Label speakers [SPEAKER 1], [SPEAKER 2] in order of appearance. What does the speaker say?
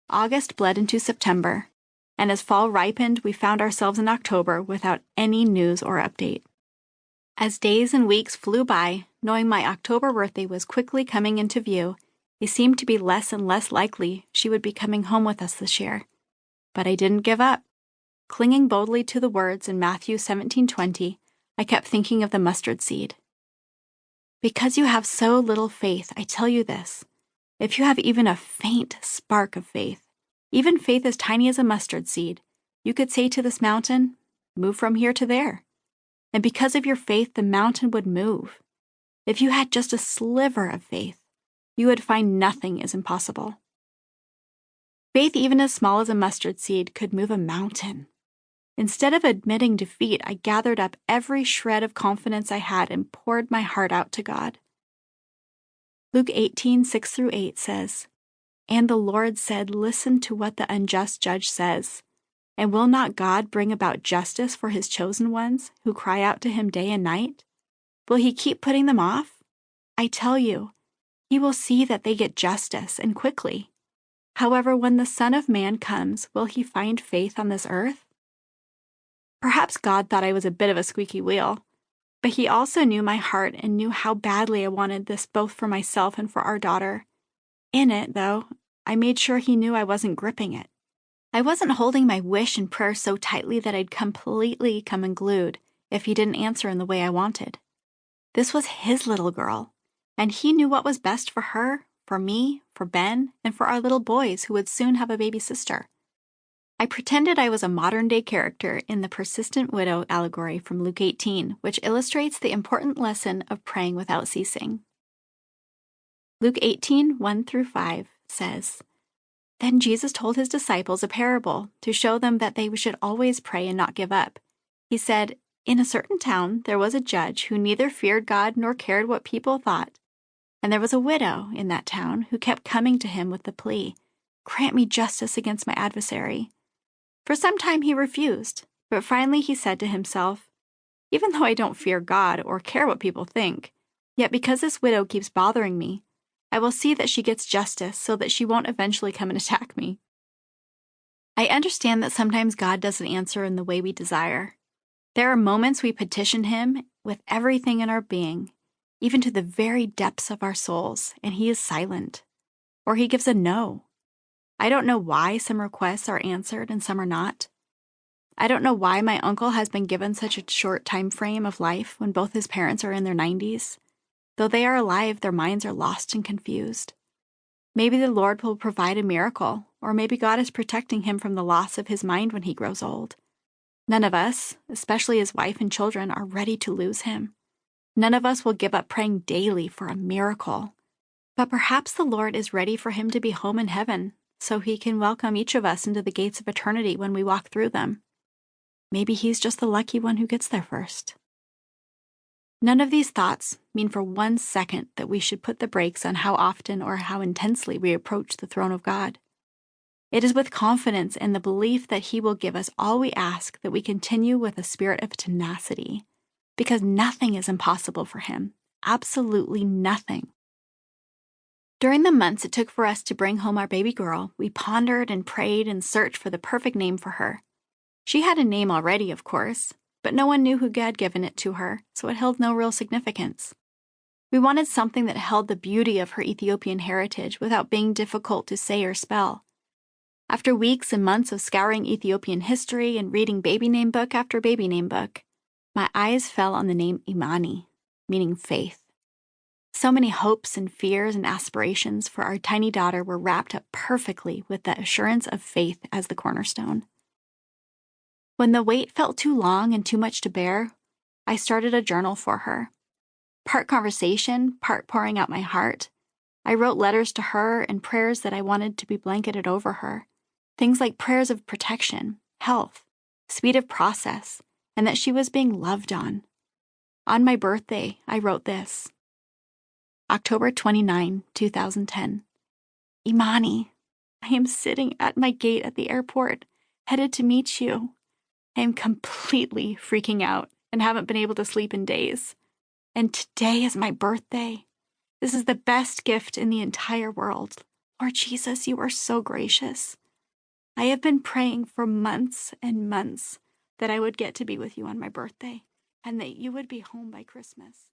[SPEAKER 1] August bled into September, and as fall ripened, we found ourselves in October without any news or update. As days and weeks flew by, knowing my October birthday was quickly coming into view, it seemed to be less and less likely she would be coming home with us this year. But I didn't give up. Clinging boldly to the words in Matthew 17:20, I kept thinking of the mustard seed. Because you have so little faith, I tell you this. If you have even a faint spark of faith, even faith as tiny as a mustard seed, you could say to this mountain, "Move from here to there." And because of your faith, the mountain would move. If you had just a sliver of faith, you would find nothing is impossible. Faith, even as small as a mustard seed, could move a mountain. Instead of admitting defeat, I gathered up every shred of confidence I had and poured my heart out to God. Luke 18:6-8 says, "And the Lord said, listen to what the unjust judge says. And will not God bring about justice for his chosen ones who cry out to him day and night? Will he keep putting them off? I tell you, he will see that they get justice, and quickly. However, when the Son of Man comes, will he find faith on this earth?" Perhaps God thought I was a bit of a squeaky wheel, but he also knew my heart and knew how badly I wanted this both for myself and for our daughter. In it, though, I made sure he knew I wasn't gripping it. I wasn't holding my wish and prayer so tightly that I'd completely come unglued if he didn't answer in the way I wanted. This was his little girl, and he knew what was best for her, for me, for Ben, and for our little boys who would soon have a baby sister. I pretended I was a modern-day character in the persistent widow allegory from Luke 18, which illustrates the important lesson of praying without ceasing. Luke 18:1-5 says, "Then Jesus told his disciples a parable to show them that they should always pray and not give up. He said, 'In a certain town there was a judge who neither feared God nor cared what people thought. And there was a widow in that town who kept coming to him with the plea, "Grant me justice against my adversary." For some time he refused, but finally he said to himself, "Even though I don't fear God or care what people think, yet because this widow keeps bothering me, I will see that she gets justice so that she won't eventually come and attack me." I understand that sometimes God doesn't answer in the way we desire. There are moments we petition him with everything in our being, even to the very depths of our souls, and he is silent, or he gives a no. I don't know why some requests are answered and some are not. I don't know why my uncle has been given such a short time frame of life when both his parents are in their 90s. Though they are alive, their minds are lost and confused. Maybe the Lord will provide a miracle, or maybe God is protecting him from the loss of his mind when he grows old. None of us, especially his wife and children, are ready to lose him. None of us will give up praying daily for a miracle. But perhaps the Lord is ready for him to be home in heaven, so he can welcome each of us into the gates of eternity when we walk through them. Maybe he's just the lucky one who gets there first. None of these thoughts mean for 1 second that we should put the brakes on how often or how intensely we approach the throne of God. It is with confidence and the belief that he will give us all we ask that we continue with a spirit of tenacity, because nothing is impossible for him. Absolutely nothing. During the months it took for us to bring home our baby girl, we pondered and prayed and searched for the perfect name for her. She had a name already, of course, but no one knew who had given it to her, so it held no real significance. We wanted something that held the beauty of her Ethiopian heritage without being difficult to say or spell. After weeks and months of scouring Ethiopian history and reading baby name book after baby name book, my eyes fell on the name Imani, meaning faith. So many hopes and fears and aspirations for our tiny daughter were wrapped up perfectly with the assurance of faith as the cornerstone. When the wait felt too long and too much to bear, I started a journal for her. Part conversation, part pouring out my heart. I wrote letters to her and prayers that I wanted to be blanketed over her. Things like prayers of protection, health, speed of process, and that she was being loved on. On my birthday, I wrote this. October 29, 2010. Imani, I am sitting at my gate at the airport, headed to meet you. I am completely freaking out and haven't been able to sleep in days. And today is my birthday. This is the best gift in the entire world. Lord Jesus, you are so gracious. I have been praying for months and months that I would get to be with you on my birthday and that you would be home by Christmas.